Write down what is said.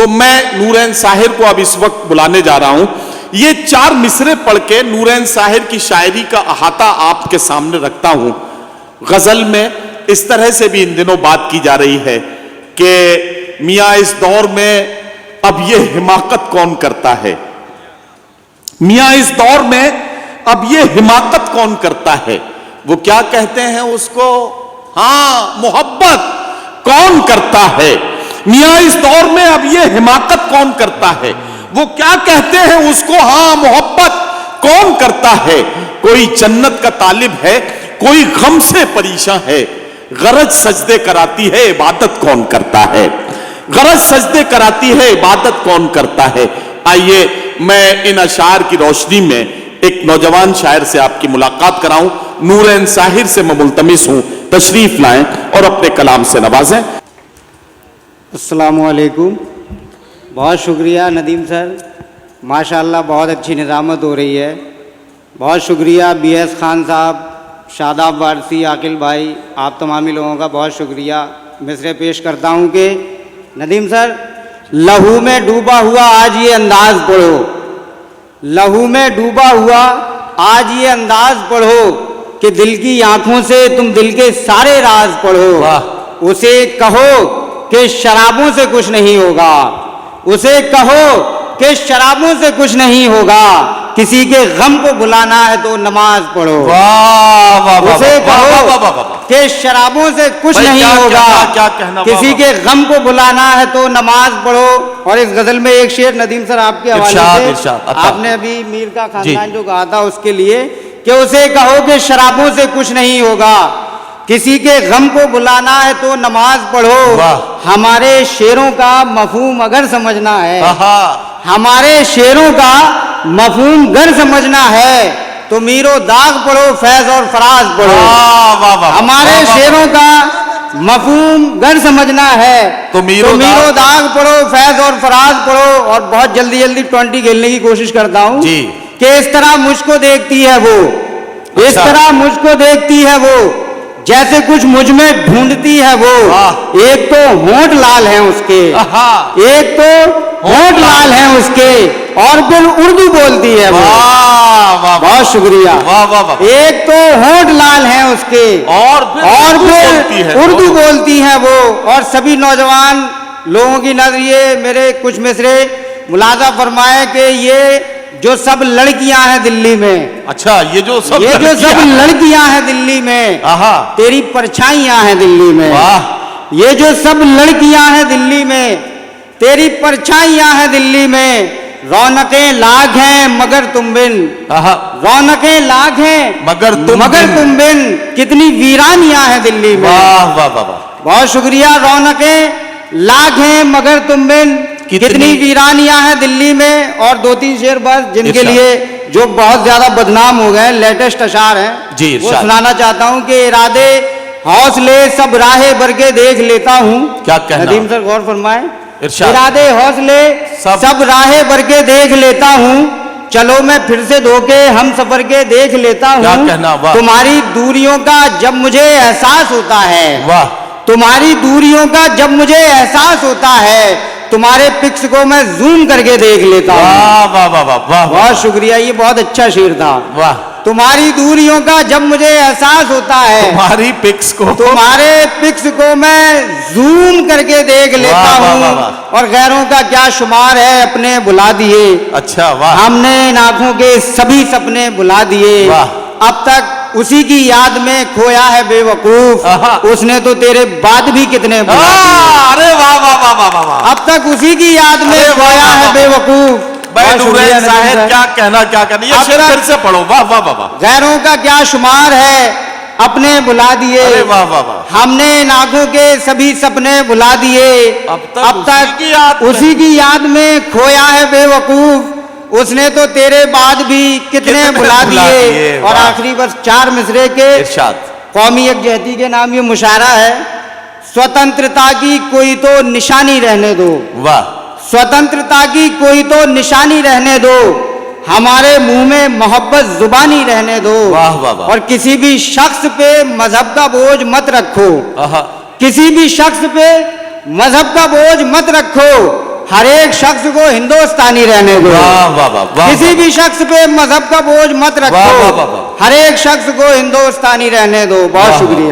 तो मैं नूरैन साहिर को अब इस वक्त बुलाने जा रहा हूं। ये 4 मिसरे पढ़ के नूरैन साहिर की शायरी का अहाता आपके सामने रखता हूं। गजल में इस तरह से भी इन दिनों बात की जा रही है कि मियां इस दौर में अब ये हिमाकत कौन करता है, मियां इस दौर में अब ये हिमाकत कौन करता है। वो क्या कहते हैं उसको, हां मोहब्बत कौन करता है। मियां इस दौर में अब ये हिमाकत कौन करता है। वो क्या कहते हैं उसको, हां मोहब्बत कौन करता है। कोई जन्नत का तालिब है, कोई गम से परेशान है, गरज सजदे कराती है इबादत कौन करता है। गरज सजदे कराती है इबादत कौन करता है। आइए मैं इन अशार की रोशनी में एक नौजवान शायर से आपकी मुलाकात कराऊं। नूरैन साहिर से मैं मुल्तमिस हूं तशरीफ लाएं और अपने कलाम से नवाजें। अस्सलामु अलैकुम। बहुत शुक्रिया नदीम सर, माशाअल्लाह बहुत अच्छी निज़ामत हो रही है। बहुत शुक्रिया BS खान साहब, शादाब वारसी, आकिल भाई, आप तमामी लोगों का बहुत शुक्रिया। मिसरे पेश करता हूँ कि नदीम सर, लहू में डूबा हुआ आज ये अंदाज पढ़ो, लहू में डूबा हुआ आज ये अंदाज पढ़ो कि दिल की आंखों से तुम दिल के सारे राज पढ़ो। उसे कहो कि शराबों से कुछ नहीं होगा, उसे कहो कि शराबों से कुछ नहीं होगा, किसी के गम को बुलाना है तो नमाज पढ़ो। उसे कहो कि शराबों से कुछ नहीं होगा, किसी के गम को बुलाना है तो नमाज पढ़ो। और इस गजल में एक शेर नदीम सर आपके हवाले से, आपने अभी मीर का खानदान जो कहा था उसके लिए, कि उसे कहो कि शराबों से कुछ नहीं होगा, किसी के गम को बुलाना है तो नमाज पढ़ो। हमारे शेरों का मफहूम अगर समझना है, हमारे शेरों का मफहूम गर समझना है तो मीरो दाग पढ़ो, फैज और फराज पढ़ो। हमारे शेरों का मफहूम गर समझना है तो मीरो दाग पढ़ो, फैज और फराज पढ़ो। और बहुत जल्दी जल्दी 20 खेलने की कोशिश करता हूँ कि इस तरह मुझको देखती है वो, इस तरह मुझको देखती है वो, जैसे कुछ मुझ में ढूंढती है वो। एक तो होंठ लाल है उसके, एक तो होंठ लाल है उसके, और फिर उर्दू बोलती है वो। बहुत शुक्रिया। एक तो होंठ लाल है उसके और फिर उर्दू बोलती है वो। और सभी नौजवान लोगों की नजर ये मेरे कुछ मिसरे मुलाजा फरमाए कि ये जो सब लड़कियां हैं दिल्ली में, अच्छा ये जो सब लड़कियां हैं दिल्ली में, तेरी परछाइयां हैं दिल्ली में। ये जो सब लड़कियां हैं दिल्ली में, तेरी परछाइयां हैं दिल्ली में। रौनकें लाख हैं मगर तुम बिन, रौनकें लाख हैं मगर तुम बिन, कितनी वीरानियां हैं दिल्ली में। बहुत शुक्रिया। रौनकें लाख हैं मगर तुम बिन, कितनी वीरानियां हैं दिल्ली में। और 2-3 शेर बस जिनके लिए जो बहुत ज्यादा बदनाम हो गए, लेटेस्ट अशार हैं, वो सुनाना चाहता हूं कि इरादे हौसले सब राहे बरके देख लेता हूं। क्या कहना नदीम सर, गौर फरमाए। इरादे हौसले सब राहे बरके देख लेता हूं, चलो मैं फिर से धोखे हम सफर के देख लेता हूं। तुम्हारी दूरियों का जब मुझे एहसास होता है, तुम्हारी दूरियों का जब मुझे एहसास होता है, तुम्हारे पिक्स को मैं जूम करके देख लेता हूँ। बहुत शुक्रिया, ये बहुत अच्छा शेर था। वाह। तुम्हारी दूरियों का जब मुझे एहसास होता है, तुम्हारी पिक्स को, तुम्हारे पिक्स को मैं जूम करके देख लेता हूँ। और गैरों का क्या शुमार है अपने भुला दिए, अच्छा वाह। हमने इन आंखों के सभी सपने भुला दिए, अब तक उसी की याद में खोया है बेवकूफ, उसने तो तेरे बाद भी कितने अरे वाह वाह वाह वाह वाह। अब तक उसी की याद में खोया है बेवकूफ। नूरैन साहिर क्या कहना, क्या कहना, ये शेर फिर से पढ़ो। वाह वाह वाह। गैरों का क्या शुमार है अपने भुला दिए, वाह वाह वाह। हमने इन आंखों के सभी सपने भुला दिए, अब तक उसी की याद में खोया है बेवकूफ, उसने तो तेरे बाद भी कितने भुला दिए। और आखिरी बस 4 मिसरे के कौमी यकजहती के नाम ये मुशायरा है। स्वतंत्रता की कोई तो निशानी रहने दो, वाह। स्वतंत्रता की कोई तो निशानी रहने दो, हमारे मुंह में मोहब्बत जुबानी रहने दो। वाह वाह वाह। और किसी भी शख्स पे मजहब का बोझ मत रखो, किसी भी शख्स पे मजहब का बोझ मत रखो, हर एक शख्स को हिंदुस्तानी रहने दो। वाह वाह वाह वाह किसी भी शख्स पे मजहब का बोझ मत वाह, वाह, वाह, रखो। वाह। हर एक शख्स को हिंदुस्तानी रहने दो। बहुत वाह, वाह। शुक्रिया।